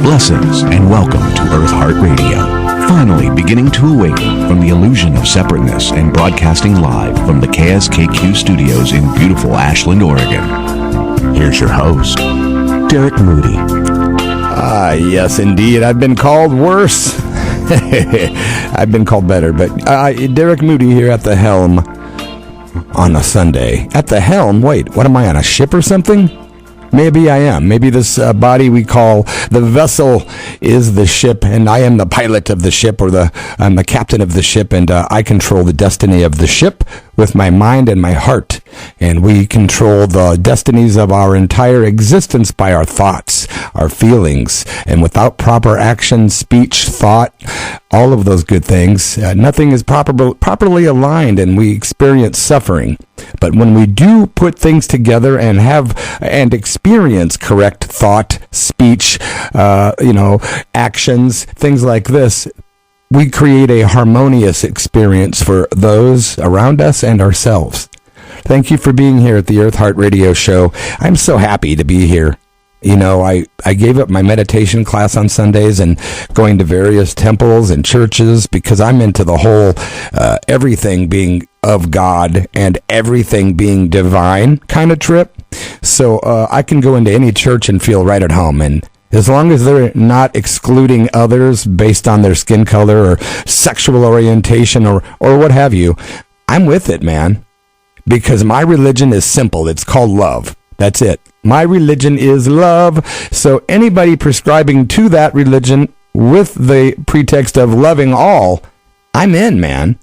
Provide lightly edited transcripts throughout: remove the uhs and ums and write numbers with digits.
Blessings and welcome to Eartheart Radio. Finally beginning to awaken from the illusion of separateness and broadcasting live from the KSKQ studios in beautiful Ashland, Oregon. Here's your host, Derek Moody. Yes, indeed. I've been called worse. I've been called better, but Derek Moody here at the helm on a Sunday. At the helm? Wait, what am I, on a ship or something? Maybe I am. Maybe this body we call the vessel is the ship, and I am the pilot of the ship, or I'm the captain of the ship, and I control the destiny of the ship with my mind and my heart. And we control the destinies of our entire existence by our thoughts, our feelings, and without proper action, speech, thought, all of those good things, nothing is properly aligned, and we experience suffering. But when we do put things together and and experience correct thought, speech, actions, things like this, we create a harmonious experience for those around us and ourselves. Thank you for being here at the Eartheart Radio Show. I'm so happy to be here. I gave up my meditation class on Sundays and going to various temples and churches because I'm into the whole everything being of God and everything being divine kind of trip. So I can go into any church and feel right at home. And as long as they're not excluding others based on their skin color or sexual orientation or what have you, I'm with it, man. Because my religion is simple. It's called love. That's it. My religion is love. So anybody prescribing to that religion with the pretext of loving all, I'm in, man.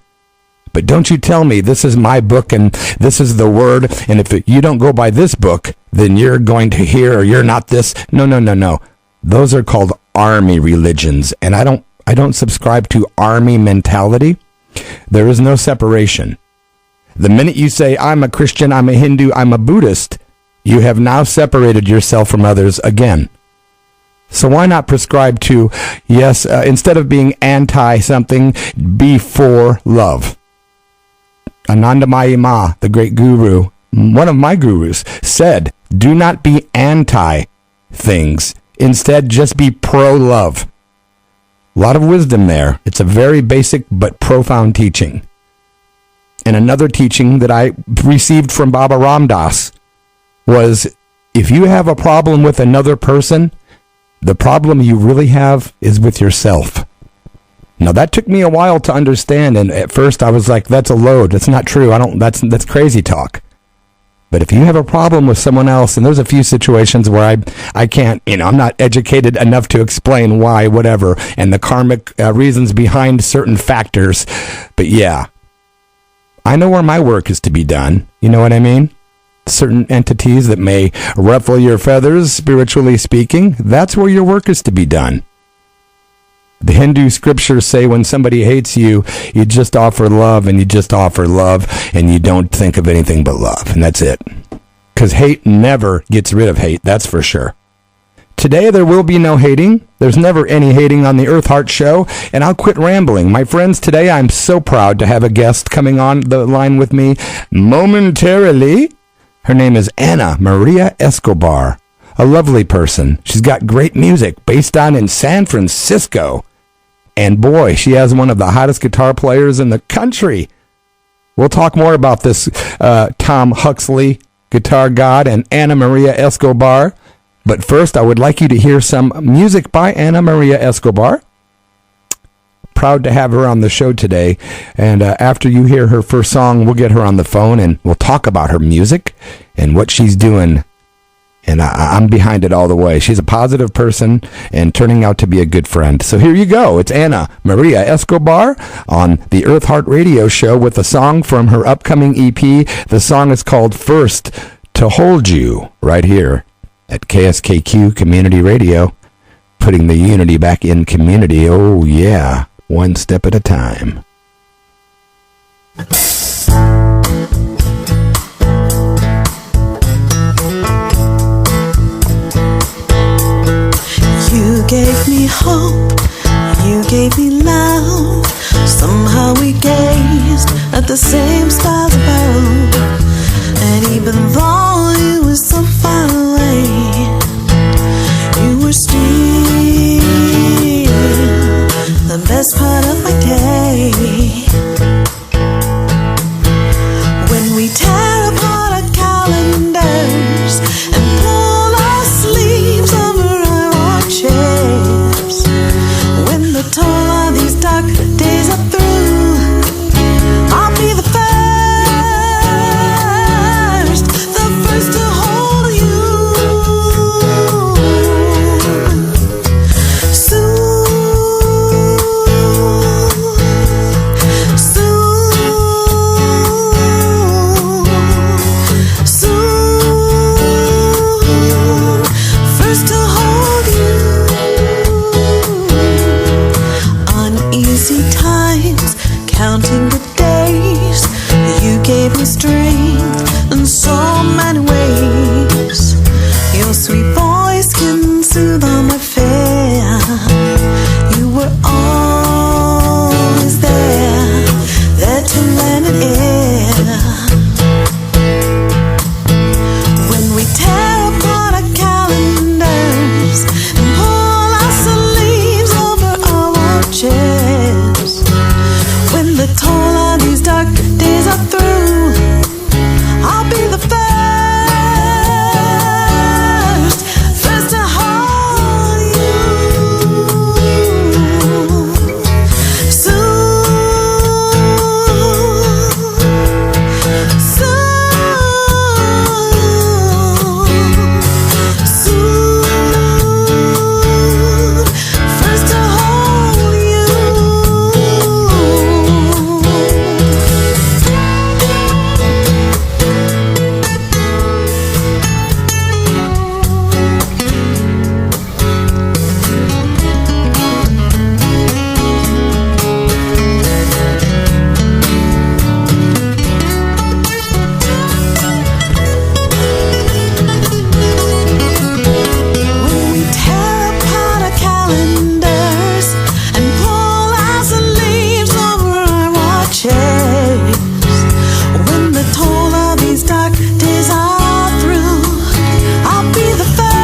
But don't you tell me this is my book and this is the word, and if you don't go by this book, then you're going to hear, or you're not this. No. Those are called army religions, and I don't subscribe to army mentality. There is no separation. The minute you say, I'm a Christian, I'm a Hindu, I'm a Buddhist, you have now separated yourself from others again. So why not prescribe to, instead of being anti-something, be for love? Anandamayi Ma, the great guru, one of my gurus, said, do not be anti-things. Instead, just be pro-love. A lot of wisdom there. It's a very basic but profound teaching. And another teaching that I received from Baba Ram Dass was, if you have a problem with another person, the problem you really have is with yourself. Now, that took me a while to understand, and at first I was like, that's a load. That's not true. That's crazy talk. But if you have a problem with someone else, and there's a few situations where I can't, I'm not educated enough to explain why, whatever, and the karmic reasons behind certain factors. But yeah, I know where my work is to be done. You know what I mean? Certain entities that may ruffle your feathers, spiritually speaking, that's where your work is to be done. The Hindu scriptures say when somebody hates you, you just offer love, and you just offer love, and you don't think of anything but love, and that's it. Because hate never gets rid of hate, that's for sure. Today there will be no hating. There's never any hating on the Eartheart Show, and I'll quit rambling. My friends, today I'm so proud to have a guest coming on the line with me momentarily. Her name is Ana Maria Escobar, a lovely person. She's got great music based on in San Francisco. And boy, she has one of the hottest guitar players in the country. We'll talk more about this Tom Huxley, guitar god, and Ana Maria Escobar. But first, I would like you to hear some music by Ana Maria Escobar. Proud to have her on the show today. And after you hear her first song, we'll get her on the phone and we'll talk about her music and what she's doing. And I'm behind it all the way. She's a positive person and turning out to be a good friend. So here you go. It's Ana Maria Escobar on the Eartheart Radio Show with a song from her upcoming EP. The song is called First to Hold You, right here at KSKQ Community Radio. Putting the unity back in community. Oh, yeah. One step at a time. You gave me hope, you gave me love. Somehow we gazed at the same stars above. And even though you my strength in so many ways. Your sweet voice can soothe all my fear. You were always there, there to lend an ear. When we tear apart our calendars and pull out some leaves over our chairs, when the toll of these dark days are through, I'll be the first to hold you. Soon, soon, first to hold you. When we tear apart our calendars and pull out some leaves over our watches, when the toll of these dark days are through, I'll be the first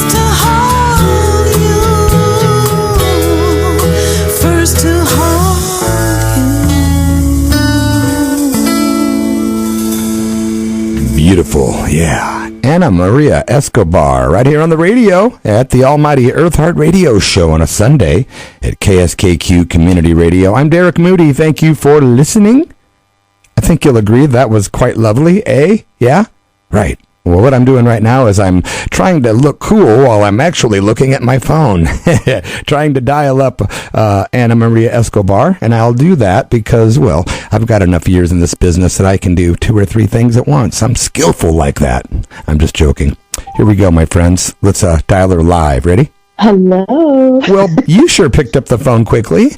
to hold you, first to hold you. Beautiful, yeah. Anna Maria Escobar, right here on the radio at the almighty Eartheart Radio Show on a Sunday at KSKQ Community Radio. I'm Derek Moody. Thank you for listening. I think you'll agree that was quite lovely, eh? Yeah? Right. Well, what I'm doing right now is I'm trying to look cool while I'm actually looking at my phone, trying to dial up Anna Maria Escobar, and I'll do that because, well, I've got enough years in this business that I can do 2 or 3 things at once. I'm skillful like that. I'm just joking. Here we go, my friends. Let's dial her live. Ready? Hello. Well, you sure picked up the phone quickly.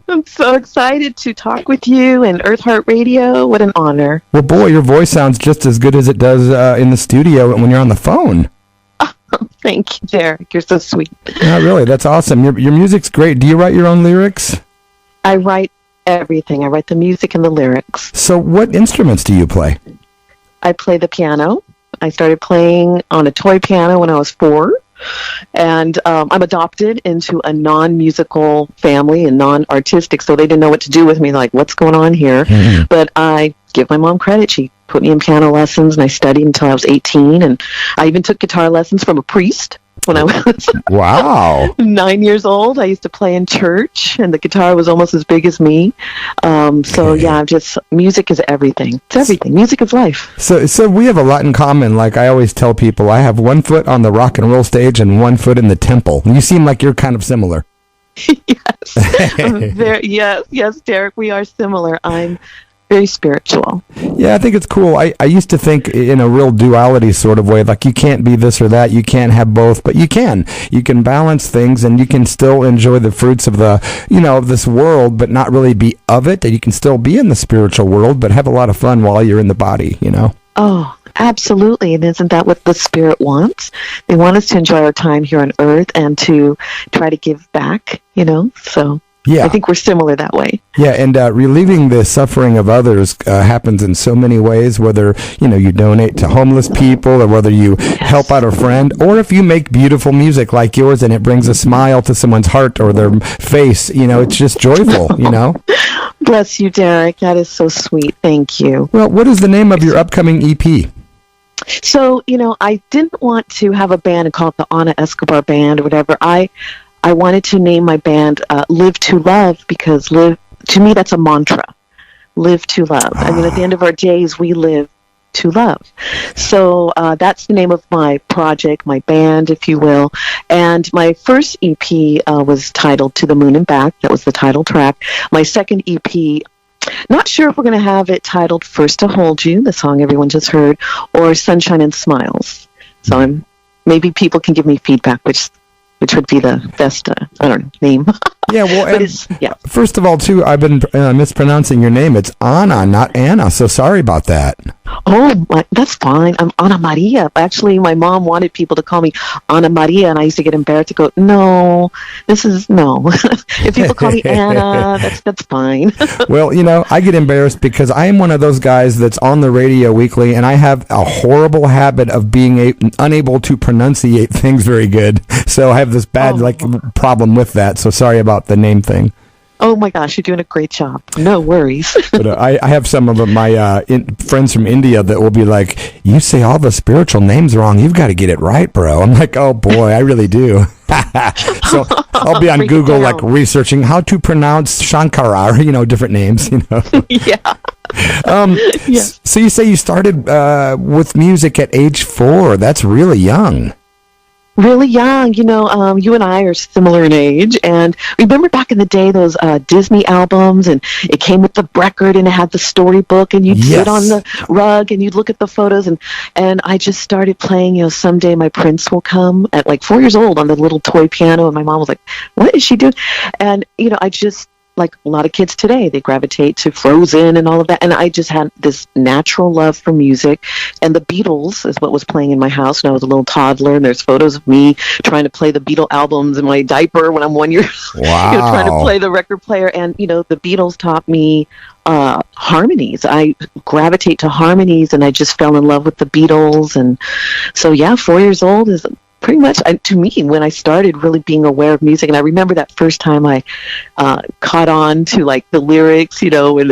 I'm so excited to talk with you and Eartheart Radio. What an honor. Well, boy, your voice sounds just as good as it does in the studio when you're on the phone. Thank you, Derek. You're so sweet. Yeah, really, that's awesome. Your music's great. Do you write your own lyrics? I write everything. I write the music and the lyrics. So what instruments do you play? I play the piano. I started playing on a toy piano when I was 4. And I'm adopted into a non-musical family and non-artistic, so they didn't know what to do with me, like, what's going on here? Mm-hmm. But I give my mom credit. She put me in piano lessons, and I studied until I was 18, and I even took guitar lessons from a priest when I was wow 9 years old. I used to play in church, and the guitar was almost as big as me. So yeah, music is everything. It's everything. Music is life. So we have a lot in common. Like I always tell people, I have 1 foot on the rock and roll stage and 1 foot in the temple. You seem like you're kind of similar. Yes. Yes, Derek, we are similar. I'm very spiritual. Yeah, I think it's cool. I used to think in a real duality sort of way, like you can't be this or that, you can't have both, but you can. You can balance things and you can still enjoy the fruits of of this world, but not really be of it. And you can still be in the spiritual world, but have a lot of fun while you're in the body, Oh, absolutely. And isn't that what the Spirit wants? They want us to enjoy our time here on earth and to try to give back, so... Yeah. I think we're similar that way. Yeah, and relieving the suffering of others happens in so many ways, whether, you donate to homeless people or whether you help out a friend, or if you make beautiful music like yours and it brings a smile to someone's heart or their face, it's just joyful, Bless you, Derek. That is so sweet. Thank you. Well, what is the name of your upcoming EP? So, I didn't want to have a band and call it the Ana Escobar Band or whatever. I wanted to name my band Live to Love because to me, that's a mantra. Live to love. I mean, at the end of our days, we live to love. So that's the name of my project, my band, if you will. And my first EP was titled To the Moon and Back. That was the title track. My second EP, not sure if we're going to have it titled First to Hold You, the song everyone just heard, or Sunshine and Smiles. So maybe people can give me feedback, which would be the best, name. Yeah, well, first of all, too, I've been mispronouncing your name. It's Anna, not Anna. So sorry about that. Oh, that's fine. I'm Ana Maria. Actually, my mom wanted people to call me Ana Maria, and I used to get embarrassed to go, no. If people call me Anna, that's fine. Well, I get embarrassed because I am one of those guys that's on the radio weekly, and I have a horrible habit of being unable to pronunciate things very good. So I have this bad problem with that. So sorry about the name thing. Oh my gosh, you're doing a great job. No worries. But I have some of my friends from India that will be like, you say all the spiritual names wrong. You've got to get it right, bro. I'm like, oh boy, I really do. So I'll be on Google researching how to pronounce Shankara, different names, Yeah. Yes. So you say you started with music at age 4. That's really young. Really young. You and I are similar in age, and remember back in the day those Disney albums, and it came with the record and it had the storybook, and you'd sit on the rug and you'd look at the photos, and I just started playing, Someday My Prince Will Come at like 4 years old on the little toy piano, and my mom was like, what is she doing? And I just, like a lot of kids today, they gravitate to Frozen and all of that. And I just had this natural love for music. And the Beatles is what was playing in my house when I was a little toddler. And there's photos of me trying to play the Beatle albums in my diaper when I'm 1 year, wow. Trying to play the record player. And, the Beatles taught me harmonies. I gravitate to harmonies, and I just fell in love with the Beatles. And so, 4 years old is pretty much, to me, when I started really being aware of music. And I remember that first time I caught on to like the lyrics, when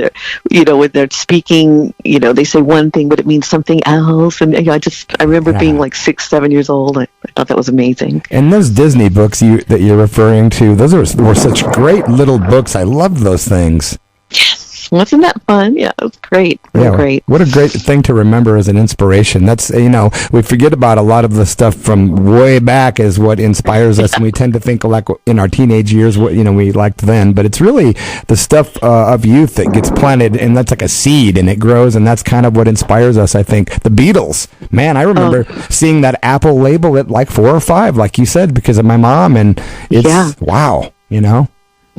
they're speaking, they say one thing, but it means something else. And I remember being like 6, 7 years old. I thought that was amazing. And those Disney books that you're referring to, those were such great little books. I loved those things. Yes. Wasn't that fun? Yeah, it was great. Great. What a great thing to remember as an inspiration. That's, we forget about a lot of the stuff from way back as what inspires us, and we tend to think like in our teenage years what, we liked then, but it's really the stuff of youth that gets planted, and that's like a seed, and it grows, and that's kind of what inspires us, I think. The Beatles, man, I remember seeing that Apple label at like 4 or 5, like you said, because of my mom, and it's, wow,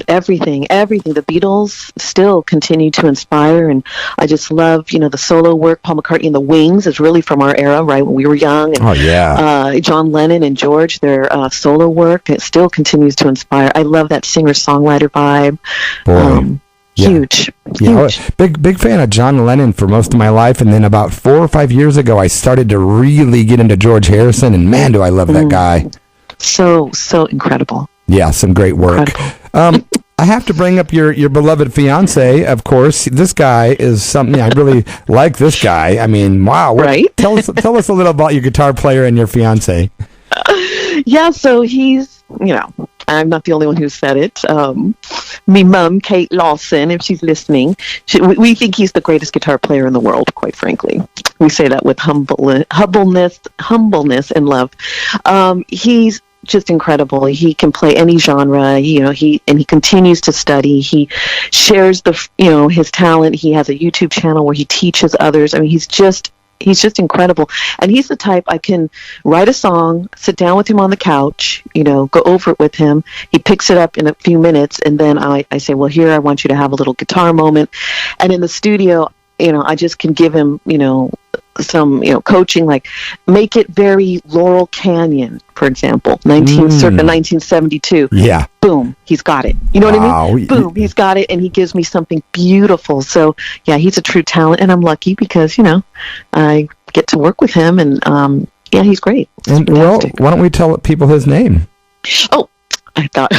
Everything. The Beatles still continue to inspire, and I just love, the solo work. Paul McCartney and the Wings is really from our era, right, when we were young. And, John Lennon and George, their solo work, it still continues to inspire. I love that singer-songwriter vibe. Boy. Huge. Big fan of John Lennon for most of my life, and then about 4 or 5 years ago, I started to really get into George Harrison, and man, do I love that guy. So incredible. Yeah, some great work. I have to bring up your beloved fiance, of course. This guy is something, I really like this guy. I mean, wow. Right? Tell us a little about your guitar player and your fiance. So he's, I'm not the only one who said it. Me mum, Kate Lawson, if she's listening, we think he's the greatest guitar player in the world, quite frankly. We say that with humbleness and love. He's just incredible. He can play any genre, he continues to study. He shares his talent. He has a YouTube channel where he teaches others. I mean, he's just incredible. And he's the type I can write a song, sit down with him on the couch, go over it with him. He picks it up in a few minutes, and then I say, well, here, I want you to have a little guitar moment. And in the studio, I just can give him, some, coaching, like make it very Laurel Canyon, for example, circa 1972. Yeah. Boom, he's got it. You know what I mean? Boom, he's got it, and he gives me something beautiful. So, he's a true talent, and I'm lucky because, I get to work with him, and, he's great. And, well, why don't we tell people his name? Oh, I thought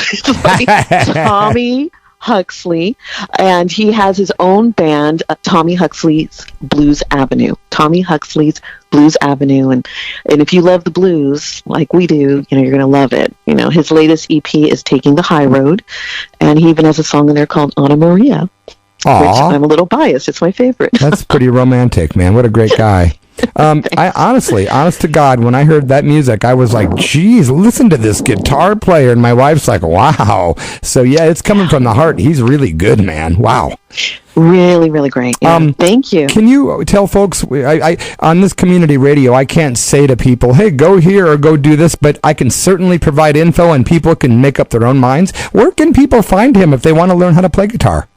Tommy Huxley, and he has his own band, Tommy Huxley's Blues Avenue. Tommy Huxley's Blues Avenue, and if you love the blues like we do, you're going to love it. His latest EP is Taking the High Road, and he even has a song in there called Ana Maria. Aw. I'm a little biased. It's my favorite. That's pretty romantic, man. What a great guy. I honestly, honest to God, when I heard that music, I was like, geez, listen to this guitar player. And my wife's like, wow. So, yeah, it's coming from the heart. He's really good, man. Wow. Really, really great. Yeah. Thank you. Can you tell folks, I on this community radio, I can't say to people, hey, go here or go do this, but I can certainly provide info and people can make up their own minds. Where can people find him if they want to learn how to play guitar?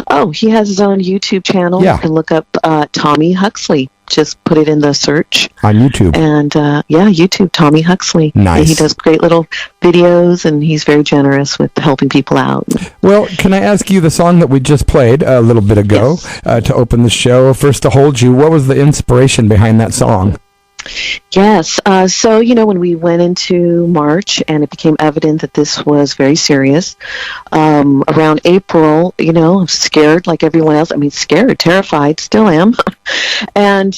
Oh, he has his own YouTube channel. Yeah. You can look up Tommy Huxley. Just put it in the search. On YouTube. And, YouTube, Tommy Huxley. Nice. And he does great little videos, and he's very generous with helping people out. Well, can I ask you the song that we just played a little bit ago to open the show, First to Hold You? What was the inspiration behind that song? Yes. So, when we went into March and it became evident that this was very serious, around April, I'm scared like everyone else. I mean, scared, terrified, still am. And,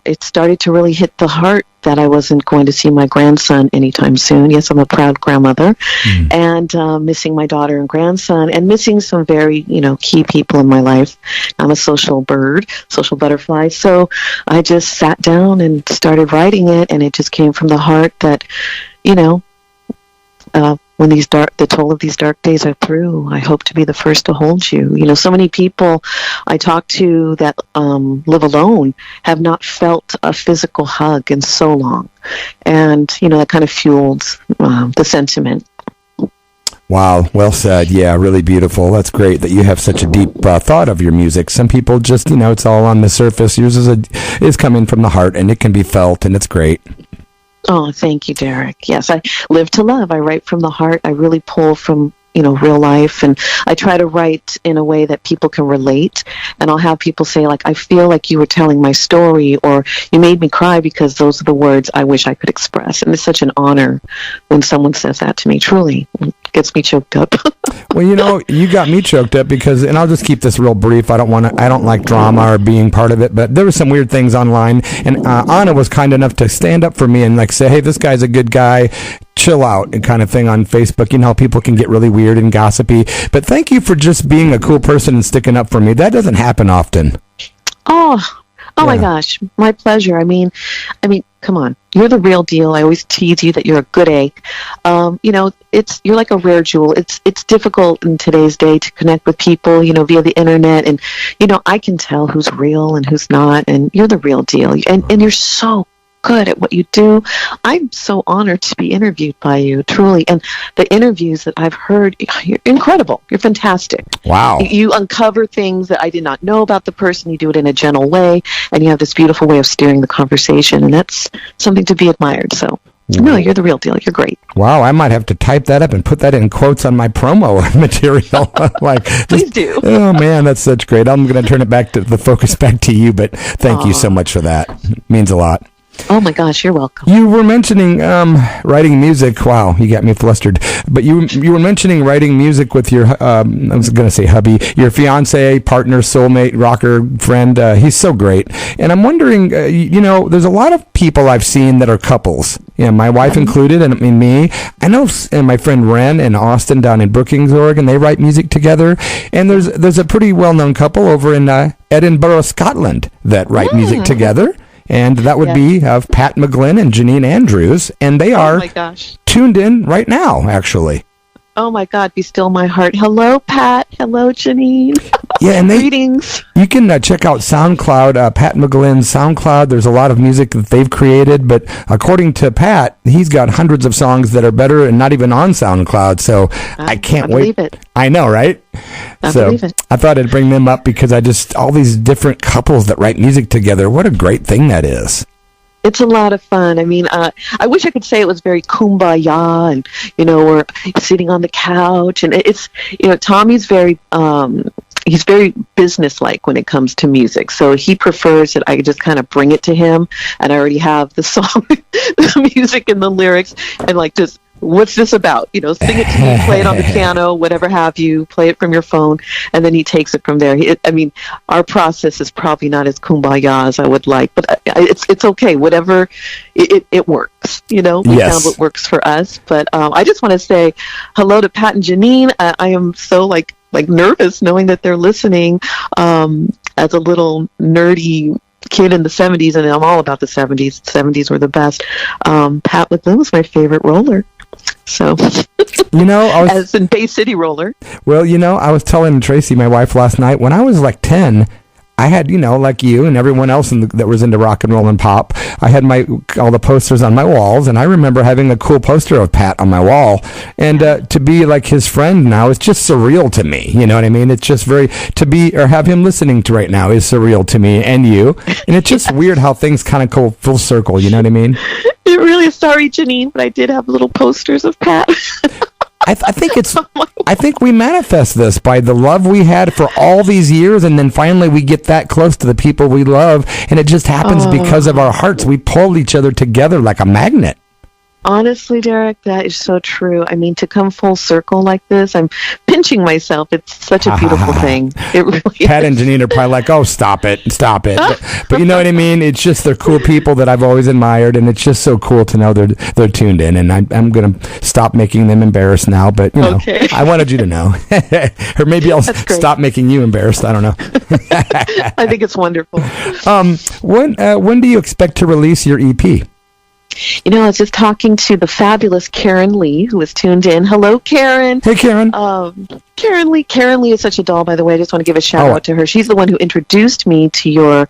it started to really hit the heart that I wasn't going to see my grandson anytime soon. Yes, I'm a proud grandmother. And missing my daughter and grandson and missing some very, key people in my life. I'm a social bird, social butterfly. So I just sat down and started writing it, and it just came from the heart that, when the toll of these dark days are through, I hope to be the first to hold you. So many people I talk to that live alone have not felt a physical hug in so long. And, that kind of fueled the sentiment. Wow, well said. Yeah, really beautiful. That's great that you have such a deep thought of your music. Some people just, it's all on the surface. Yours is coming from the heart, and it can be felt, and it's great. Oh, thank you, Derek. Yes, I live to love. I write from the heart. I really pull from, real life. And I try to write in a way that people can relate. And I'll have people say, like, I feel like you were telling my story, or you made me cry because those are the words I wish I could express. And it's such an honor when someone says that to me. Truly, it gets me choked up. Well, you got me choked up because, and I'll just keep this real brief. I don't like drama or being part of it, but there were some weird things online, and Anna was kind enough to stand up for me and say, hey, this guy's a good guy, chill out, and kind of thing on Facebook. How people can get really weird and gossipy. But thank you for just being a cool person and sticking up for me. That doesn't happen often. Oh my gosh, my pleasure. I mean, come on, you're the real deal. I always tease you that you're a good egg. You're like a rare jewel. It's difficult in today's day to connect with people, via the internet, and I can tell who's real and who's not. And you're the real deal, and you're so good at what you do. I'm so honored to be interviewed by you, truly. And the interviews that I've heard, you're incredible. You're fantastic. Wow. You uncover things that I did not know about the person. You do it in a gentle way, and you have this beautiful way of steering the conversation, and that's something to be admired. So, no, you're the real deal. You're great. Wow, I might have to type that up and put that in quotes on my promo material. Please do. Oh, man, that's such great. I'm going to turn it back to the focus back to you, but thank you so much for that. It means a lot. Oh my gosh, you're welcome. You were mentioning writing music. Wow, you got me flustered. But you were mentioning writing music with your, I was going to say hubby, your fiance, partner, soulmate, rocker, friend. He's so great. And I'm wondering, there's a lot of people I've seen that are couples. My wife included, and me. I know my friend Ren in Austin down in Brookings, Oregon, they write music together. And there's a pretty well-known couple over in Edinburgh, Scotland that write music together. And that would be of Pat McGlynn and Janine Andrews. And they are tuned in right now, actually. Oh, my God. Be still my heart. Hello, Pat. Hello, Janine. Yeah, and greetings. You can check out SoundCloud, Pat McGlynn's SoundCloud. There's a lot of music that they've created. But according to Pat, he's got hundreds of songs that are better and not even on SoundCloud. So I can't wait. Believe it. I know, right? I believe it. I thought I'd bring them up because all these different couples that write music together. What a great thing that is. It's a lot of fun. I mean, I wish I could say it was very kumbaya and, we're sitting on the couch. And it's, Tommy's very, he's very businesslike when it comes to music. So he prefers that I just kind of bring it to him, and I already have the song, the music and the lyrics, and just, what's this about? Sing it to me, play it on the piano, whatever have you, play it from your phone, and then he takes it from there. Our process is probably not as kumbaya as I would like, but it's okay. Whatever, it works. We found what works for us. But I just want to say hello to Pat and Janine. I am so like nervous knowing that they're listening. As a little nerdy kid in the 70s, and I'm all about the 70s. 70s were the best. Pat McGlynn was my favorite roller. So, as in Bay City roller. Well, I was telling Tracy, my wife, last night, when I was like 10, I had, like you and everyone else that was into rock and roll and pop, I had all the posters on my walls, and I remember having a cool poster of Pat on my wall, and to be like his friend now is just surreal to me. You know what I mean? It's just have him listening to right now is surreal to me and you, and it's just weird how things kind of go full circle. You know what I mean? It really is. Sorry, Janine, but I did have little posters of Pat. I think we manifest this by the love we had for all these years, and then finally we get that close to the people we love, and it just happens because of our hearts. We pull each other together like a magnet. Honestly, Derek, that is so true. I mean, to come full circle like this, I'm pinching myself. It's such a beautiful thing. It really Pat is. and Janine are probably like, oh, stop it. But you know what I mean? It's just they're cool people that I've always admired, and it's just so cool to know they're tuned in, and I'm going to stop making them embarrassed now, but, okay. I wanted you to know. Or maybe I'll stop making you embarrassed. I don't know. I think it's wonderful. When do you expect to release your EP? I was just talking to the fabulous Karen Lee, who is tuned in. Hello, Karen. Hey, Karen. Karen Lee is such a doll, by the way. I just want to give a shout out to her. She's the one who introduced me to your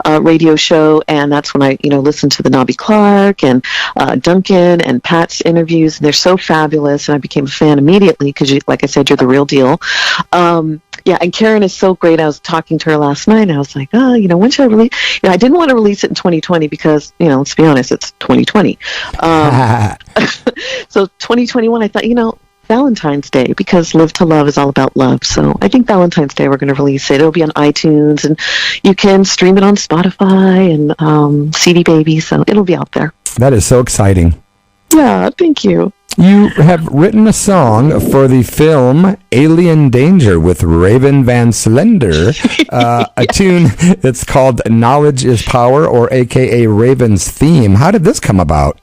radio show, and that's when I, listened to the Nobby Clark and Duncan and Pat's interviews. And they're so fabulous, and I became a fan immediately because, like I said, you're the real deal. Yeah, and Karen is so great. I was talking to her last night, and I was like, when should I release? I didn't want to release it in 2020 because, let's be honest, it's 2020. So 2021, I thought, Valentine's Day, because Live to Love is all about love. So I think Valentine's Day we're going to release it. It'll be on iTunes, and you can stream it on Spotify and CD Baby, so it'll be out there. That is so exciting. Yeah, thank you. You have written a song for the film Alien Danger with Raven Van Slender, a tune that's called Knowledge is Power, or AKA Raven's theme. How did this come about?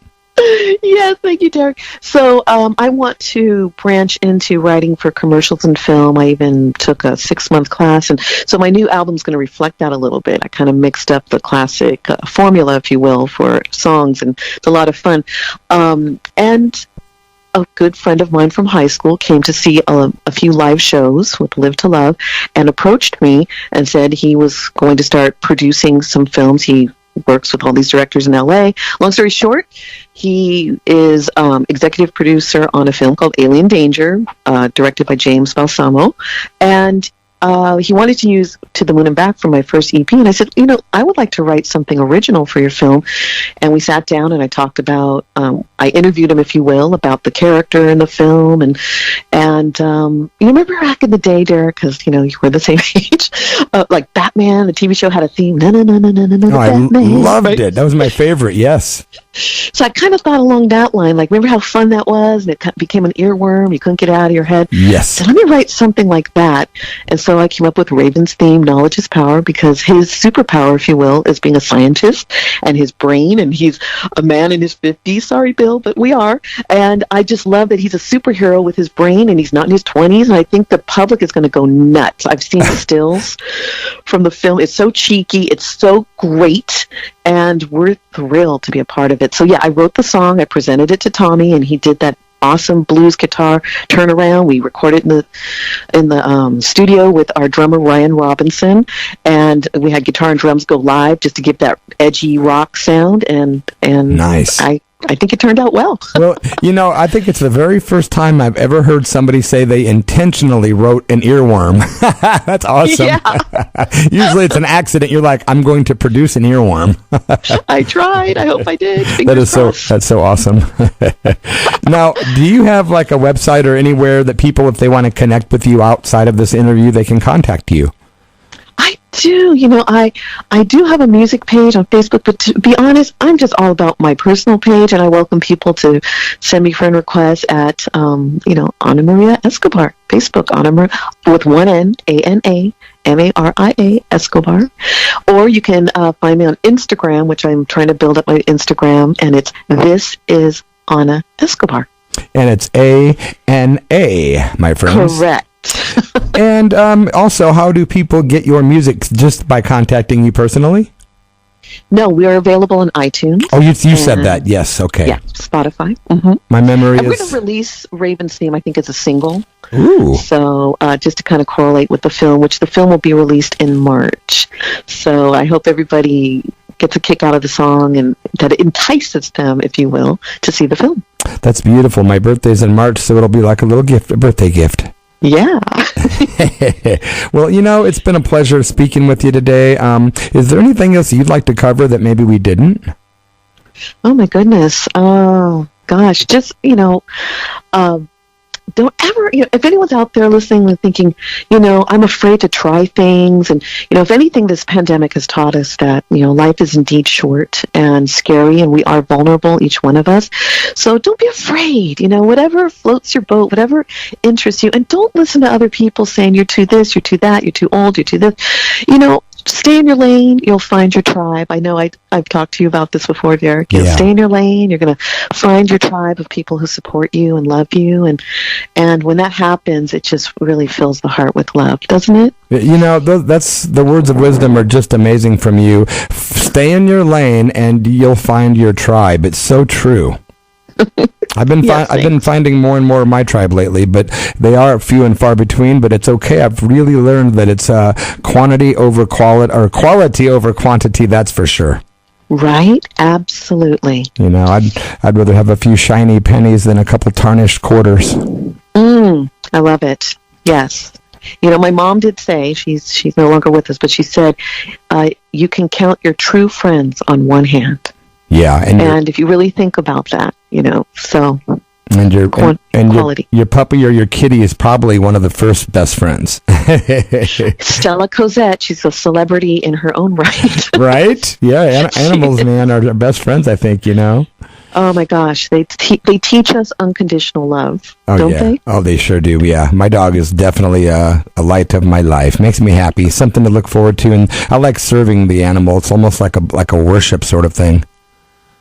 Yes, thank you, Derek. So I want to branch into writing for commercials and film. I even took a 6-month class, and so my new album's going to reflect that a little bit. I kind of mixed up the classic formula, if you will, for songs, and it's a lot of fun. And a good friend of mine from high school came to see a few live shows with Live to Love and approached me and said he was going to start producing some films. He works with all these directors in LA. Long story short, he is executive producer on a film called Alien Danger, directed by James Balsamo, and he wanted to use To the Moon and Back for my first EP, and I said, I would like to write something original for your film. And we sat down and I talked about, I interviewed him, if you will, about the character in the film, and you remember back in the day, Derek, because you were the same age, like Batman, the TV show had a theme. No, I Batman, loved right? it. That was my favorite. Yes. So I kind of thought along that line, like, remember how fun that was, and it became an earworm, you couldn't get it out of your head. Yes. So let me write something like that. And so I came up with Raven's theme, Knowledge is Power, because his superpower, if you will, is being a scientist and his brain, and he's a man in his 50s. Sorry, Bill, but we are. And I just love that he's a superhero with his brain, and he's not in his 20s, and I think the public is going to go nuts. I've seen the stills from the film. It's so cheeky. It's so great, and we're thrilled to be a part of it. So, yeah, I wrote the song. I presented it to Tommy, and he did that awesome blues guitar turnaround. We recorded in the studio with our drummer Ryan Robinson, and we had guitar and drums go live just to give that edgy rock sound. And nice. I think it turned out well. Well, I think it's the very first time I've ever heard somebody say they intentionally wrote an earworm. That's awesome. Yeah. Usually it's an accident. You're like, I'm going to produce an earworm. I tried. I hope I did. That's so awesome. Now, do you have like a website or anywhere that people, if they want to connect with you outside of this interview, they can contact you? I do. I do have a music page on Facebook, but to be honest, I'm just all about my personal page, and I welcome people to send me friend requests at, Ana Maria Escobar, Facebook, Ana Maria, with one N, ANAMARIA, Escobar. Or you can find me on Instagram, which I'm trying to build up my Instagram, and it's This Is Ana Escobar. And it's ANA, my friends. Correct. And also, how do people get your music? Just by contacting you personally? No, we are available on iTunes. Oh, you said that. Yes. Okay. Yeah, Spotify. Mm-hmm. My memory and is... we're going to release Raven's Theme, I think, as a single. Ooh. So just to kind of correlate with the film, which the film will be released in March. So I hope everybody gets a kick out of the song and that it entices them, if you will, to see the film. That's beautiful. My birthday's in March, so it'll be like a little gift, a birthday gift. Yeah. Well, it's been a pleasure speaking with you today. Is there anything else you'd like to cover that maybe we didn't? Oh, my goodness. Oh, gosh. Just, don't ever, if anyone's out there listening and thinking, I'm afraid to try things. And, if anything, this pandemic has taught us that, life is indeed short and scary and we are vulnerable, each one of us. So don't be afraid, whatever floats your boat, whatever interests you. And don't listen to other people saying you're too this, you're too that, you're too old, you're too this. Stay in your lane. You'll find your tribe. I know I've talked to you about this before, Derek. Stay in your lane. You're going to find your tribe of people who support you and love you. And when that happens, it just really fills the heart with love, doesn't it? That's the words of wisdom are just amazing from you. Stay in your lane and you'll find your tribe. It's so true. I've been finding more and more of my tribe lately, but they are few and far between. But it's okay. I've really learned that it's quantity over quality, or quality over quantity. That's for sure. Right? Absolutely. I'd rather have a few shiny pennies than a couple tarnished quarters. I love it. Yes. My mom did say, she's no longer with us, but she said, you can count your true friends on one hand. Yeah, and if you really think about that, so and your quality. Your puppy or your kitty is probably one of the first best friends. Stella Cosette, she's a celebrity in her own right. Right? Yeah, animals, man, are our best friends. I think Oh my gosh, they teach us unconditional love, don't they? Oh, they sure do. Yeah, my dog is definitely a light of my life. Makes me happy, something to look forward to, and I like serving the animal. It's almost like a worship sort of thing.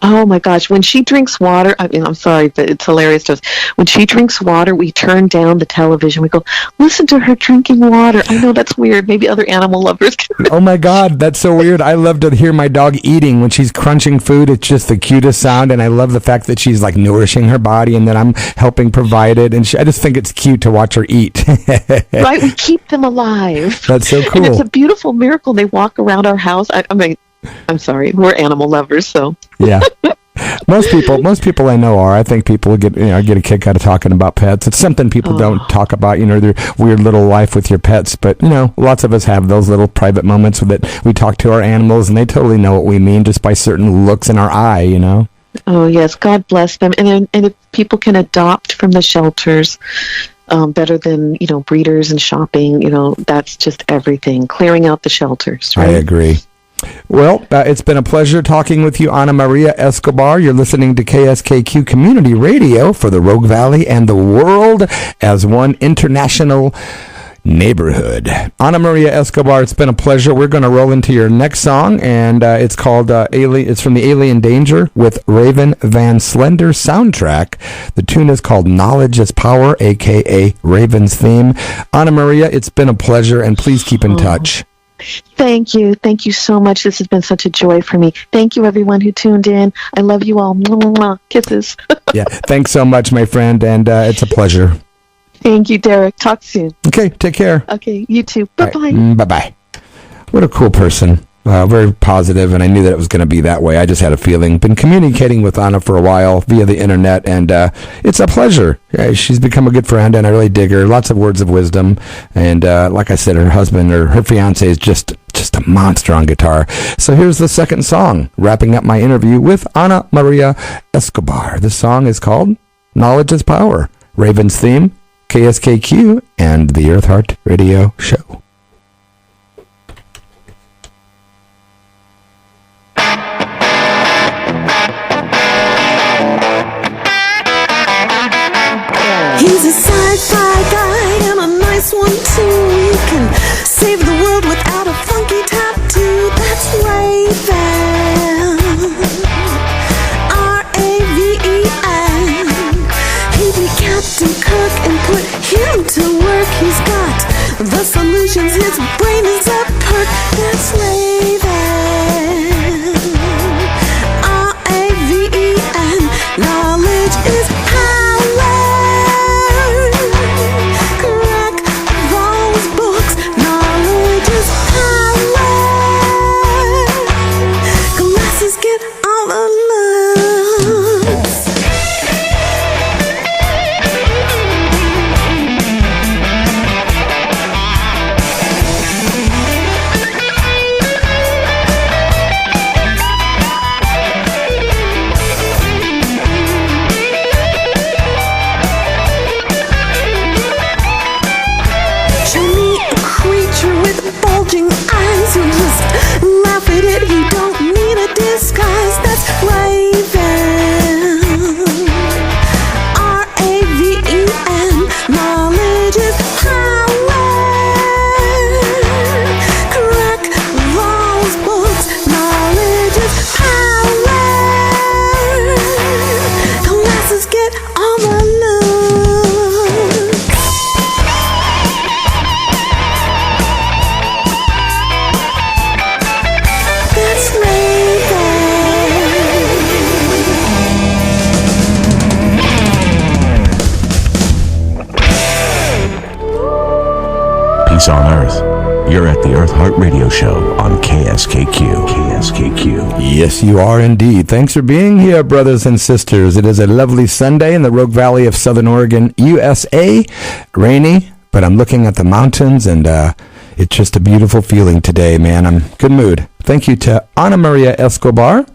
Oh my gosh, when she drinks water, I'm sorry, but it's hilarious to us. When she drinks water, we turn down the television. We go, listen to her drinking water. I know that's weird. Maybe other animal lovers can. Oh my God, that's so weird. I love to hear my dog eating. When she's crunching food, it's just the cutest sound, and I love the fact that she's like nourishing her body and that I'm helping provide it. And I just think it's cute to watch her eat. Right, we keep them alive. That's so cool. And it's a beautiful miracle. They walk around our house. I'm sorry, we're animal lovers, so. Yeah. Most people I know are. I think people get a kick out of talking about pets. It's something people don't talk about, their weird little life with your pets. But, lots of us have those little private moments that we talk to our animals, and they totally know what we mean just by certain looks in our eye, Oh, yes. God bless them. And if people can adopt from the shelters, better than, breeders and shopping, that's just everything. Clearing out the shelters, right? I agree. Well, it's been a pleasure talking with you, Ana Maria Escobar. You're listening to KSKQ Community Radio for the Rogue Valley and the world as one international neighborhood. Ana Maria Escobar, it's been a pleasure. We're going to roll into your next song, and it's called it's from the Alien Danger with Raven Van Slender soundtrack. The tune is called Knowledge is Power, a.k.a. Raven's Theme. Ana Maria, it's been a pleasure, and please keep in touch. Thank you. Thank you so much. This has been such a joy for me. Thank you, everyone who tuned in. I love you all. Mwah, mwah, mwah. Kisses. Yeah. Thanks so much, my friend, and it's a pleasure. Thank you, Derek. Talk soon. Okay. Take care. Okay. You too. Bye-bye. Right. Bye-bye. What a cool person. Very positive, and I knew that it was going to be that way. I just had a feeling. Been communicating with Ana for a while via the internet, and it's a pleasure. She's become a good friend, and I really dig her. Lots of words of wisdom, and like I said, her husband or her fiance is just a monster on guitar. So here's the second song, wrapping up my interview with Ana Maria Escobar. This song is called Knowledge is Power. Raven's Theme, KSKQ, and the Eartheart Radio Show. He's a sci-fi guy and a nice one too. He can save the world without a funky tattoo. That's Raven, R-A-V-E-N. He'd be Captain Kirk and put him to work. He's got the solutions. His brain is a perk that's Raven. R-A-V-E-N. Knowledge is power. Crack those books. Knowledge is power. Glasses get all the looks. Show me a creature with bulging eyes who just laugh at it. He don't need a disguise. That's Raven. R-A-V-E-N. Knowledge is power. Crack those books. Knowledge is power. Glasses get all the looks. That's Peace on Earth. You're at the Eartheart Radio Show on KSKQ. KSKQ. Yes, you are indeed. Thanks for being here, brothers and sisters. It is a lovely Sunday in the Rogue Valley of Southern Oregon, USA. Rainy, but I'm looking at the mountains, and it's just a beautiful feeling today, man. I'm good mood. Thank you to Ana Maria Escobar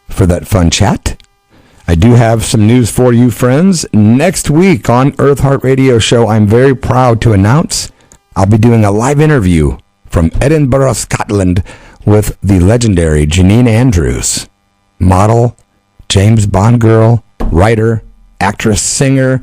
for that fun chat. I do have some news for you, friends. Next week on Eartheart Radio Show, I'm very proud to announce I'll be doing a live interview from Edinburgh, Scotland, with the legendary Janine Andrews, model, James Bond girl, writer, actress, singer,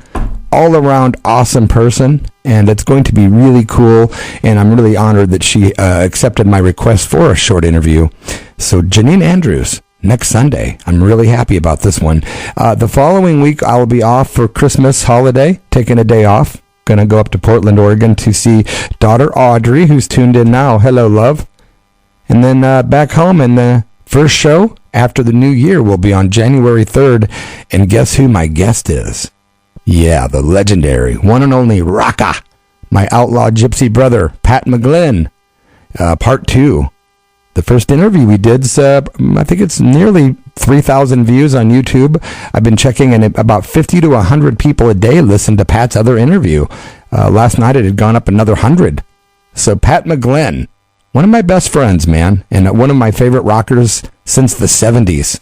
all-around awesome person, and it's going to be really cool, and I'm really honored that she accepted my request for a short interview. So Janine Andrews, next Sunday. I'm really happy about this one. The following week, I will be off for Christmas holiday, taking a day off. Going to go up to Portland, Oregon to see daughter Audrey, who's tuned in now. Hello, love. And then back home, and the first show after the new year will be on January 3rd. And guess who my guest is? Yeah, the legendary, one and only Raka, my outlaw gypsy brother, Pat McGlynn. Part 2. The first interview we did, I think it's nearly 3,000 views on YouTube. I've been checking, and about 50 to 100 people a day listen to Pat's other interview. Last night it had gone up another 100. So Pat McGlynn, one of my best friends, man, and one of my favorite rockers since the 70s.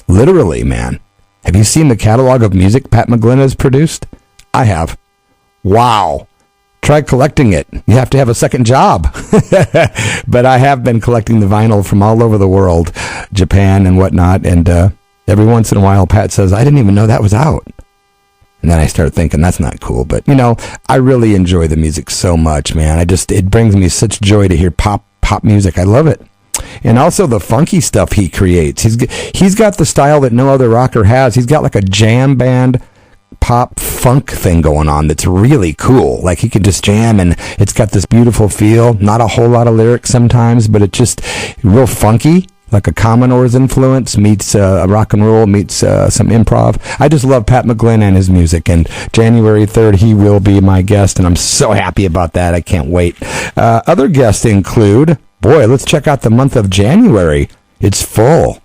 Literally, man. Have you seen the catalog of music Pat McGlynn has produced? I have. Wow. Try collecting it. You have to have a second job. But I have been collecting the vinyl from all over the world, Japan and whatnot, and every once in a while Pat says, I didn't even know that was out. And then I start thinking, that's not cool. But, you know, I really enjoy the music so much, man. It brings me such joy to hear pop music. I love it. And also the funky stuff he creates. He's got the style that no other rocker has. He's got like a jam band pop funk thing going on that's really cool. Like he can just jam, and it's got this beautiful feel. Not a whole lot of lyrics sometimes, but it's just real funky, like a Commodore's influence meets rock and roll meets some improv. I just love Pat McGlynn and his music, and January 3rd he will be my guest, and I'm so happy about that. I can't wait. Other guests include, let's check out the month of January. It's full.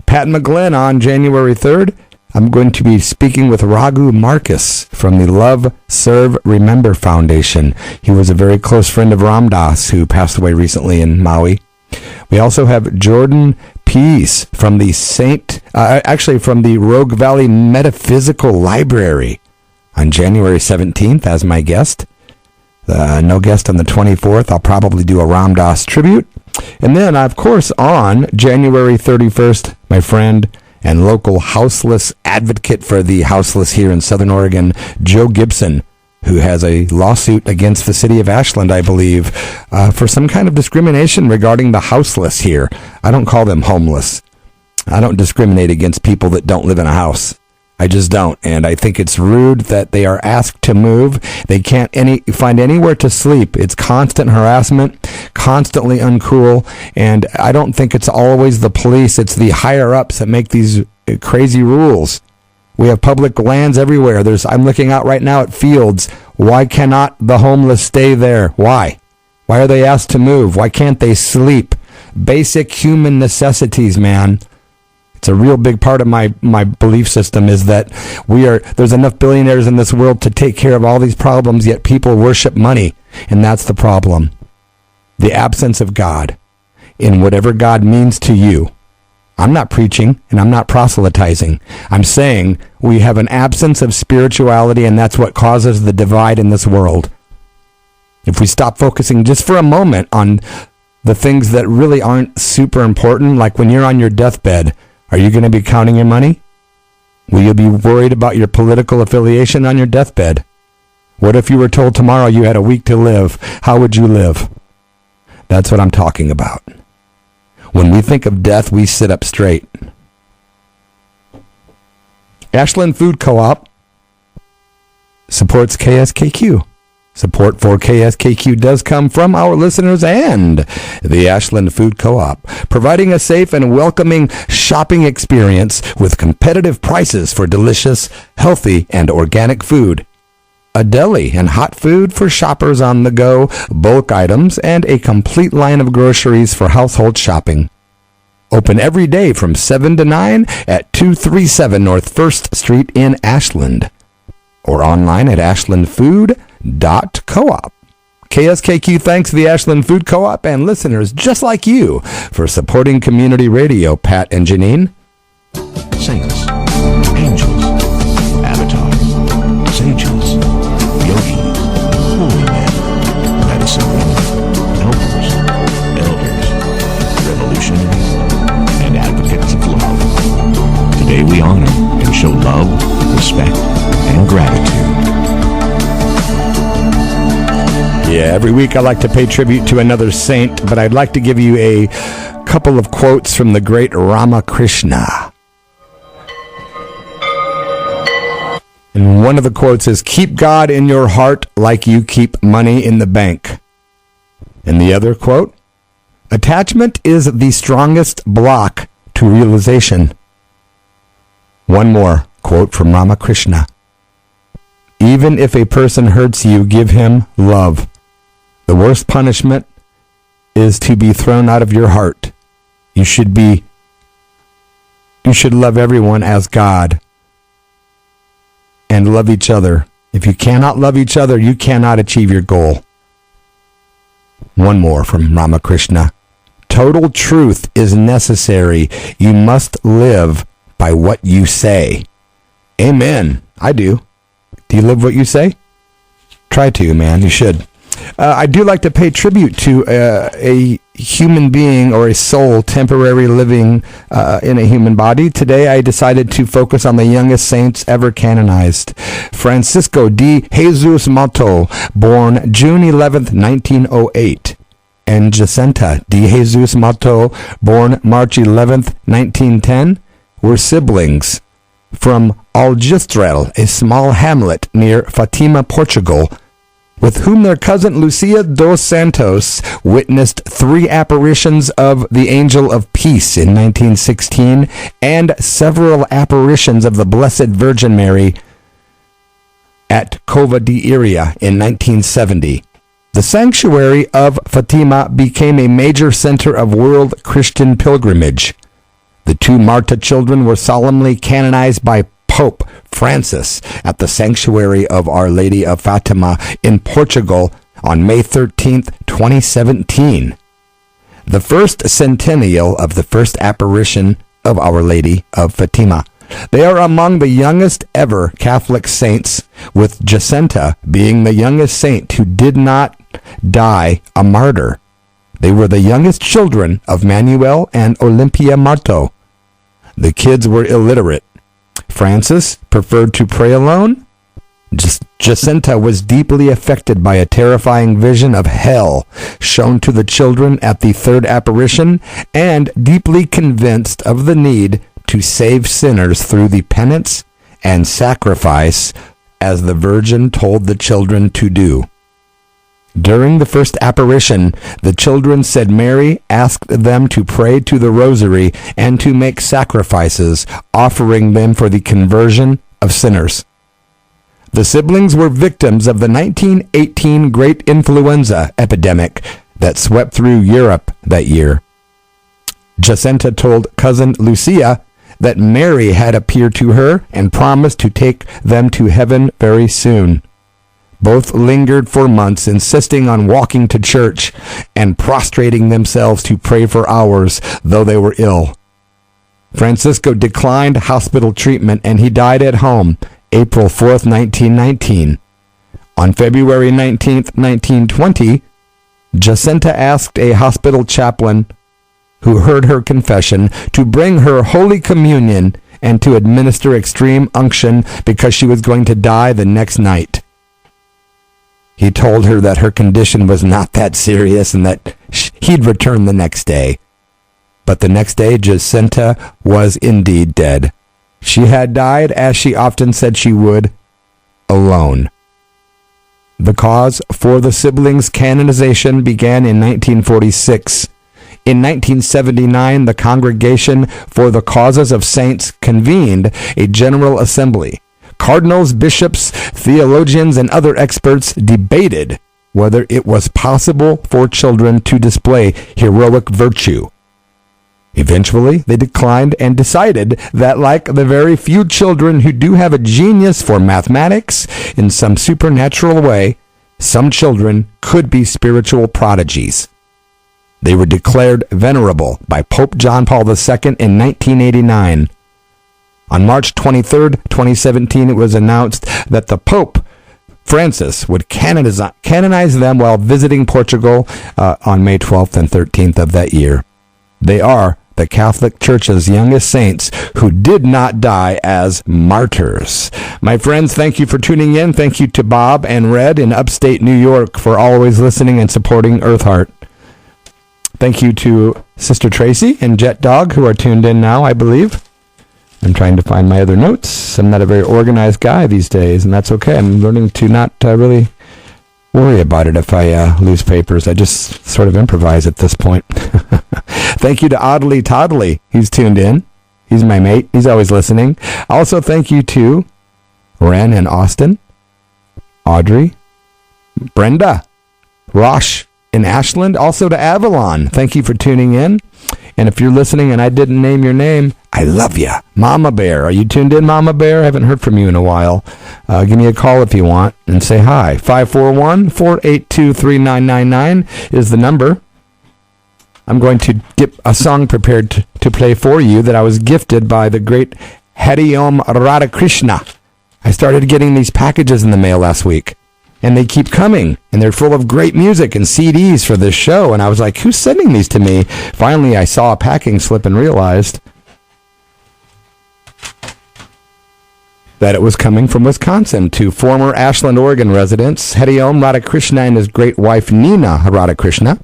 Pat McGlynn on January 3rd. I'm going to be speaking with Raghu Marcus from the Love, Serve, Remember Foundation. He was a very close friend of Ram Dass, who passed away recently in Maui. We also have Jordan Peace from the from the Rogue Valley Metaphysical Library on January 17th as my guest. No guest on the 24th. I'll probably do a Ram Dass tribute. And then, of course, on January 31st, my friend and local houseless advocate for the houseless here in Southern Oregon, Joe Gibson, who has a lawsuit against the city of Ashland, I believe, for some kind of discrimination regarding the houseless here. I don't call them homeless. I don't discriminate against people that don't live in a house. I just don't. And I think it's rude that they are asked to move. They can't find anywhere to sleep. It's constant harassment, constantly uncool. And I don't think it's always the police. It's the higher ups that make these crazy rules. We have public lands everywhere. I'm looking out right now at fields. Why cannot the homeless stay there? Why? Why are they asked to move? Why can't they sleep? Basic human necessities, man. It's a real big part of my belief system is that there's enough billionaires in this world to take care of all these problems, yet people worship money. And that's the problem. The absence of God in whatever God means to you. I'm not preaching and I'm not proselytizing. I'm saying we have an absence of spirituality, and that's what causes the divide in this world. If we stop focusing just for a moment on the things that really aren't super important, like when you're on your deathbed, are you going to be counting your money? Will you be worried about your political affiliation on your deathbed? What if you were told tomorrow you had a week to live? How would you live? That's what I'm talking about. When we think of death, we sit up straight. Ashland Food Co-op supports KSKQ. Support for KSKQ does come from our listeners and the Ashland Food Co-op, providing a safe and welcoming shopping experience with competitive prices for delicious, healthy, and organic food. A deli and hot food for shoppers on the go, bulk items, and a complete line of groceries for household shopping. Open every day from 7 to 9 at 237 North 1st Street in Ashland. Or online at ashlandfood.coop. KSKQ thanks the Ashland Food Co-op and listeners just like you for supporting community radio. Pat and Janine. Saints, angels, avatars, sages, yogis, holy men, medicine men, helpers, elders, revolutionaries, and advocates of love. Today we honor and show love, respect, and gratitude. Yeah, every week I like to pay tribute to another saint, but I'd like to give you a couple of quotes from the great Ramakrishna. And one of the quotes is, "Keep God in your heart like you keep money in the bank." And the other quote, "Attachment is the strongest block to realization." One more quote from Ramakrishna. "Even if a person hurts you, give him love. The worst punishment is to be thrown out of your heart. You should love everyone as God and love each other. If you cannot love each other, you cannot achieve your goal." One more from Ramakrishna. "Total truth is necessary. You must live by what you say." Amen. I do. Do you live what you say? Try to, man. You should. I do like to pay tribute to a human being or a soul temporarily living in a human body. Today I decided to focus on the youngest saints ever canonized. Francisco de Jesus Marto, born June 11th, 1908. And Jacinta de Jesus Marto, born March 11th, 1910, were siblings. From Aljustrel, a small hamlet near Fatima, Portugal, with whom their cousin Lucia dos Santos witnessed 3 apparitions of the Angel of Peace in 1916 and several apparitions of the Blessed Virgin Mary at Cova de Iria in 1970. The sanctuary of Fatima became a major center of world Christian pilgrimage. The 2 Marta children were solemnly canonized by Pope Francis at the Sanctuary of Our Lady of Fatima in Portugal on May 13th, 2017. The first centennial of the first apparition of Our Lady of Fatima. They are among the youngest ever Catholic saints, with Jacinta being the youngest saint who did not die a martyr. They were the youngest children of Manuel and Olympia Marto. The kids were illiterate. Francis preferred to pray alone. Jacinta was deeply affected by a terrifying vision of hell shown to the children at the 3rd apparition, and deeply convinced of the need to save sinners through the penance and sacrifice as the Virgin told the children to do. During the first apparition, the children said Mary asked them to pray to the rosary and to make sacrifices, offering them for the conversion of sinners. The siblings were victims of the 1918 Great Influenza epidemic that swept through Europe that year. Jacinta told cousin Lucia that Mary had appeared to her and promised to take them to heaven very soon. Both lingered for months, insisting on walking to church and prostrating themselves to pray for hours, though they were ill. Francisco declined hospital treatment and he died at home April 4th, 1919. On February 19th, 1920, Jacinta asked a hospital chaplain who heard her confession to bring her Holy Communion and to administer extreme unction because she was going to die the next night. He told her that her condition was not that serious and that he'd return the next day. But the next day, Jacinta was indeed dead. She had died, as she often said she would, alone. The cause for the siblings' canonization began in 1946. In 1979, the Congregation for the Causes of Saints convened a General Assembly. Cardinals, bishops, theologians, and other experts debated whether it was possible for children to display heroic virtue. Eventually, they declined and decided that, like the very few children who do have a genius for mathematics in some supernatural way, some children could be spiritual prodigies. They were declared venerable by Pope John Paul II in 1989. On March 23, 2017, it was announced that the Pope, Francis, would canonize them while visiting Portugal on May 12th and 13th of that year. They are the Catholic Church's youngest saints who did not die as martyrs. My friends, thank you for tuning in. Thank you to Bob and Red in upstate New York for always listening and supporting Eartheart. Thank you to Sister Tracy and Jet Dog who are tuned in now, I believe. I'm trying to find my other notes. I'm not a very organized guy these days, and that's okay. I'm learning to not really worry about it if I lose papers. I just sort of improvise at this point. Thank you to Oddly Toddly. He's tuned in. He's my mate. He's always listening. Also, thank you to Ren and Austin, Audrey, Brenda, Rosh in Ashland, also to Avalon. Thank you for tuning in. And if you're listening and I didn't name your name, I love you. Mama Bear. Are you tuned in, Mama Bear? I haven't heard from you in a while. Give me a call if you want and say hi. 541-482-3999 is the number. I'm going to get a song prepared to play for you that I was gifted by the great Hari Om Radhakrishna. I started getting these packages in the mail last week, and they keep coming, and they're full of great music and CDs for this show, and I was like, who's sending these to me? Finally, I saw a packing slip and realized that it was coming from Wisconsin to former Ashland, Oregon residents Hari Om Radhakrishna and his great wife Nina Radhakrishna,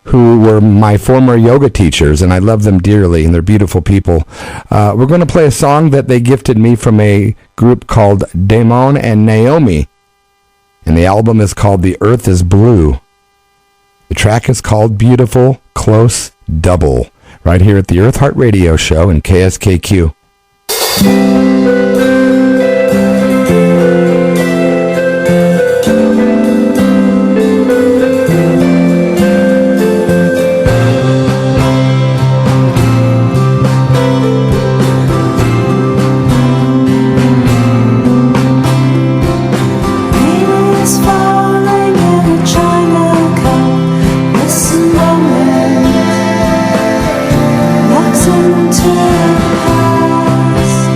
who were my former yoga teachers, and I love them dearly, and they're beautiful people. We're going to play a song that they gifted me from a group called Damon and Naomi, and the album is called The Earth is Blue. The track is called Beautiful Close Double, right here at the Eartheart Radio Show in KSKQ. Into the past.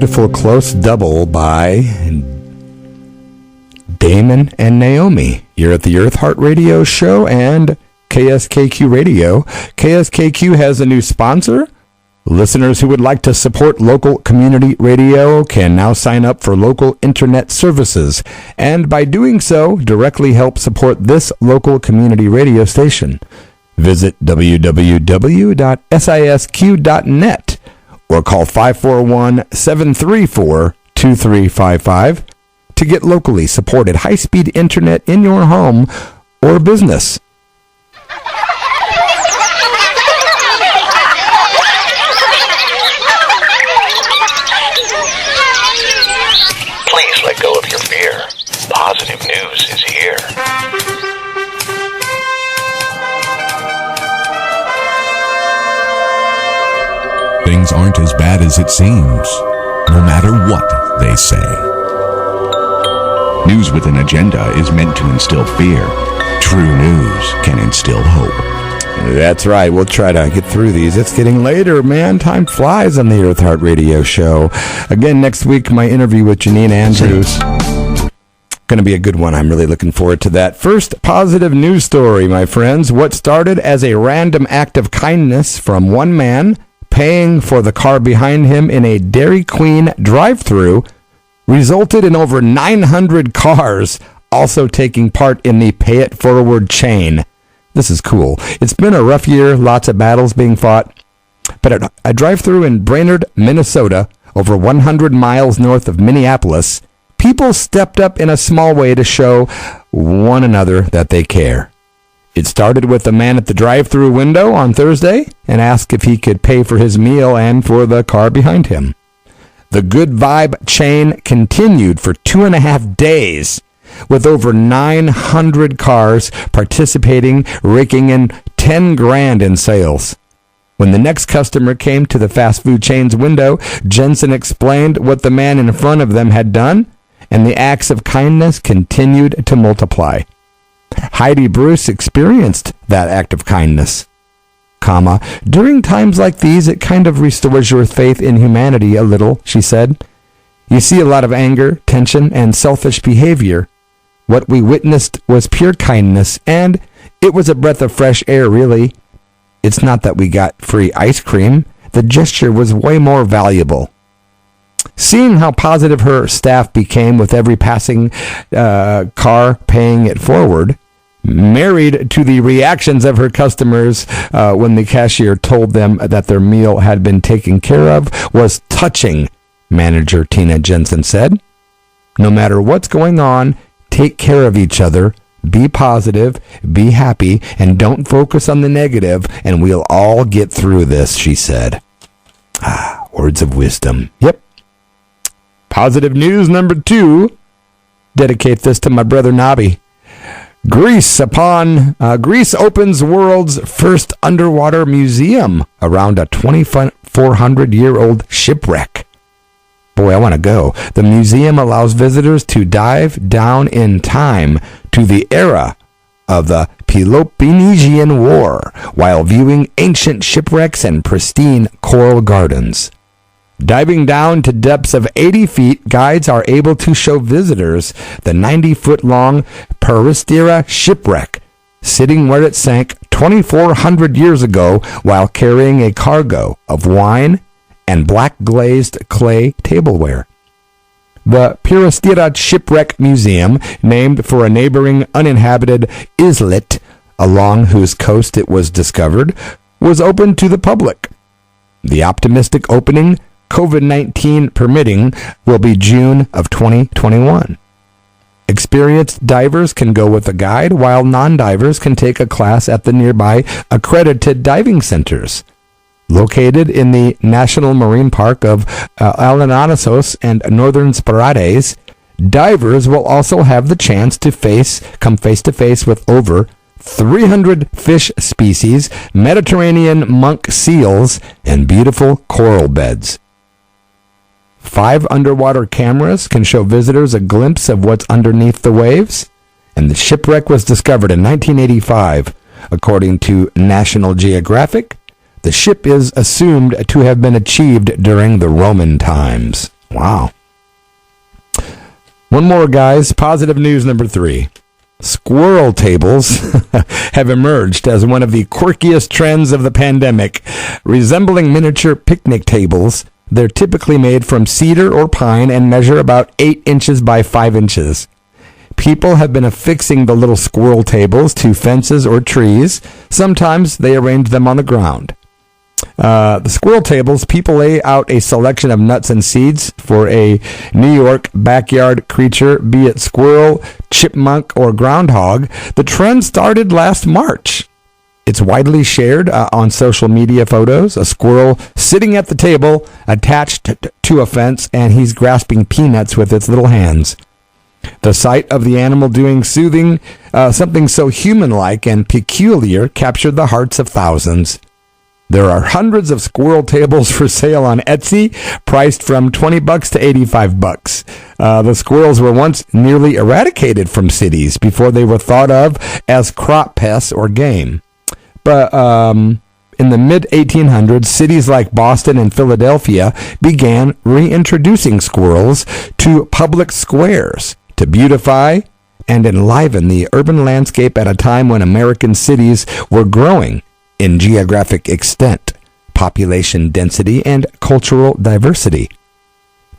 beautiful close double by Damon and Naomi. You're at the Eartheart Radio Show and KSKQ Radio. KSKQ has a new sponsor. Listeners who would like to support local community radio can now sign up for local internet services, and by doing so, directly help support this local community radio station. Visit www.sisq.net or call 541-734-2355 to get locally supported high-speed internet in your home or business. Please let go of your fear. Positive news is here. Things aren't as bad as it seems, no matter what they say. News with an agenda is meant to instill fear. True news can instill hope. That's right. We'll try to get through these. It's getting later, man. Time flies on the Eartheart Radio Show. Again, next week, my interview with Janine Andrews. Going to be a good one. I'm really looking forward to that. First, positive news story, my friends. What started as a random act of kindness from one man paying for the car behind him in a Dairy Queen drive-thru resulted in over 900 cars also taking part in the Pay It Forward chain. This is cool. It's been a rough year, lots of battles being fought, but at a drive-thru in Brainerd, Minnesota, over 100 miles north of Minneapolis, people stepped up in a small way to show one another that they care. It started with a man at the drive-thru window on Thursday and asked if he could pay for his meal and for the car behind him. The Good Vibe chain continued for 2.5 days, with over 900 cars participating, raking in $10,000 in sales. When the next customer came to the fast food chain's window, Jensen explained what the man in front of them had done, and the acts of kindness continued to multiply. Heidi Bruce experienced that act of kindness. During times like these, it kind of restores your faith in humanity a little, she said. You see a lot of anger, tension, and selfish behavior. What we witnessed was pure kindness, and it was a breath of fresh air, really. It's not that we got free ice cream. The gesture was way more valuable. Seeing how positive her staff became with every passing car paying it forward, married to the reactions of her customers when the cashier told them that their meal had been taken care of, was touching, manager Tina Jensen said. No matter what's going on, take care of each other, be positive, be happy, and don't focus on the negative, and we'll all get through this, she said. Words of wisdom. Yep. Positive news number 2. Dedicate this to my brother Nobby. Greece opens world's first underwater museum around a 2,400-year-old shipwreck. Boy, I want to go. The museum allows visitors to dive down in time to the era of the Peloponnesian War while viewing ancient shipwrecks and pristine coral gardens. Diving down to depths of 80 feet, guides are able to show visitors the 90-foot-long Peristera shipwreck, sitting where it sank 2,400 years ago while carrying a cargo of wine and black glazed clay tableware. The Peristera Shipwreck Museum, named for a neighboring uninhabited islet along whose coast it was discovered, was open to the public. The optimistic opening, COVID-19 permitting, will be June of 2021. Experienced divers can go with a guide, while non-divers can take a class at the nearby accredited diving centers. Located in the National Marine Park of Alananasos and Northern Sporades, divers will also have the chance to come face-to-face with over 300 fish species, Mediterranean monk seals, and beautiful coral beds. 5 underwater cameras can show visitors a glimpse of what's underneath the waves, and the shipwreck was discovered in 1985. According to National Geographic, the ship is assumed to have been achieved during the Roman times. Wow. One more, guys. Positive news number 3. Squirrel tables have emerged as one of the quirkiest trends of the pandemic. Resembling miniature picnic tables, they're typically made from cedar or pine and measure about 8 inches by 5 inches. People have been affixing the little squirrel tables to fences or trees. Sometimes they arrange them on the ground. The squirrel tables, people lay out a selection of nuts and seeds for a New York backyard creature, be it squirrel, chipmunk, or groundhog. The trend started last March. It's widely shared on social media photos. A squirrel sitting at the table, attached to a fence, and he's grasping peanuts with its little hands. The sight of the animal doing something so human-like and peculiar captured the hearts of thousands. There are hundreds of squirrel tables for sale on Etsy, priced from $20 to $85. The squirrels were once nearly eradicated from cities before they were thought of as crop pests or game. But in the mid-1800s, cities like Boston and Philadelphia began reintroducing squirrels to public squares to beautify and enliven the urban landscape at a time when American cities were growing in geographic extent, population density, and cultural diversity.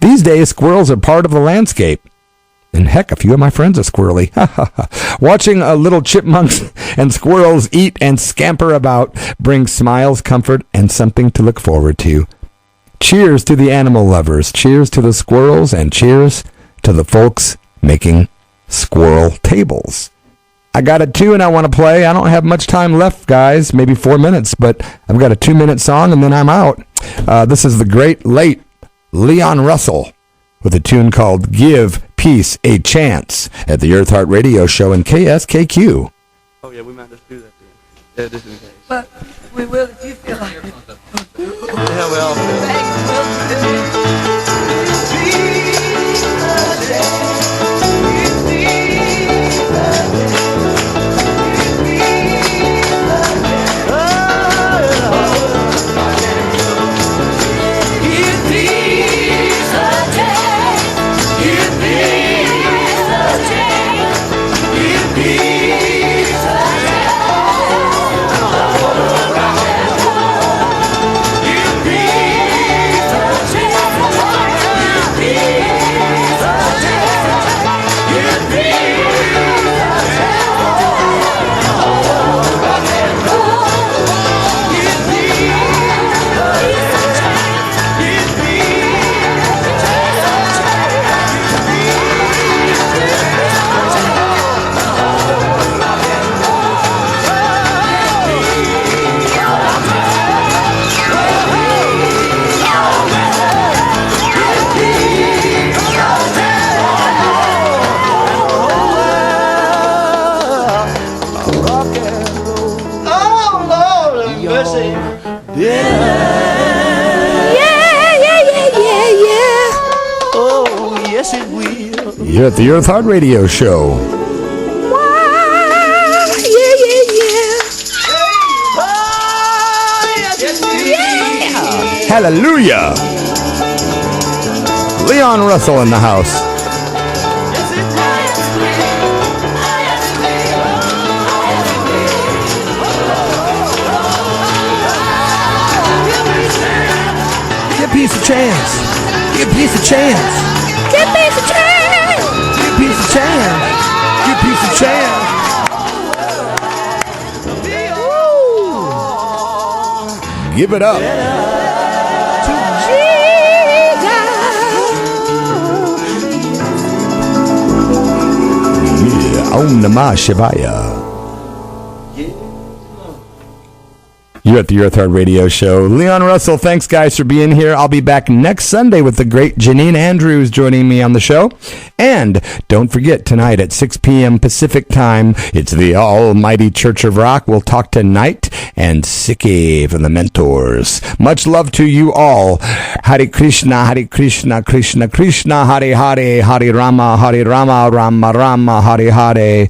These days, squirrels are part of the landscape. And heck, a few of my friends are squirrely. Watching little chipmunks and squirrels eat and scamper about brings smiles, comfort, and something to look forward to. Cheers to the animal lovers. Cheers to the squirrels, and cheers to the folks making squirrel tables. I got a tune I want to play. I don't have much time left, guys, maybe 4 minutes, but I've got a 2-minute song and then I'm out. This is the great late Leon Russell with a tune called Give Peace a Chance at the Eartheart Radio Show in KSKQ. Oh, yeah, we might just do that then. Yeah, just in case. But we will if you feel like it. Yeah, we all feel. You're at the Eartheart Radio Show. Hallelujah! Leon Russell in the house. Give peace a chance. Give peace a chance. Give peace a chance. Give peace a chance. Give peace a chance. Give it up. To Jesus. Yeah. Om Namah Shivaya. You're at the Eartheart Radio Show. Leon Russell, thanks, guys, for being here. I'll be back next Sunday with the great Janine Andrews joining me on the show. And don't forget, tonight at 6 p.m. Pacific time, it's the Almighty Church of Rock. We'll talk to Knight and Sikhi from the Mentors. Much love to you all. Hare Krishna, Krishna Krishna, Hare Hare, Hare Rama, Rama Rama, Hare Hare.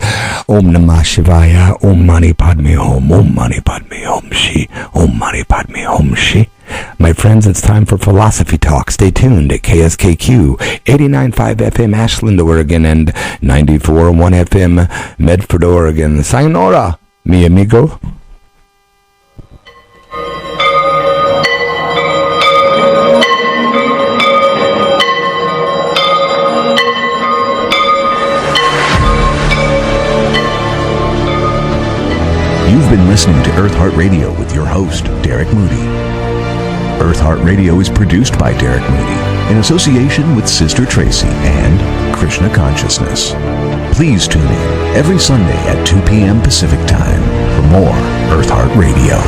Om Namah Shivaya, Om Mani Padme Hum, Om Mani Padme Hum Shi, Om Mani Padme Hum Shi. My friends, it's time for Philosophy Talk. Stay tuned at KSKQ 89.5 FM Ashland, Oregon, and 94.1 FM Medford, Oregon. Sayonara, mi amigo. You've been listening to Eartheart Radio with your host, Derek Moody. Eartheart Radio is produced by Derek Moody in association with Sister Tracy and Krishna Consciousness. Please tune in every Sunday at 2 p.m. Pacific Time for more Eartheart Radio.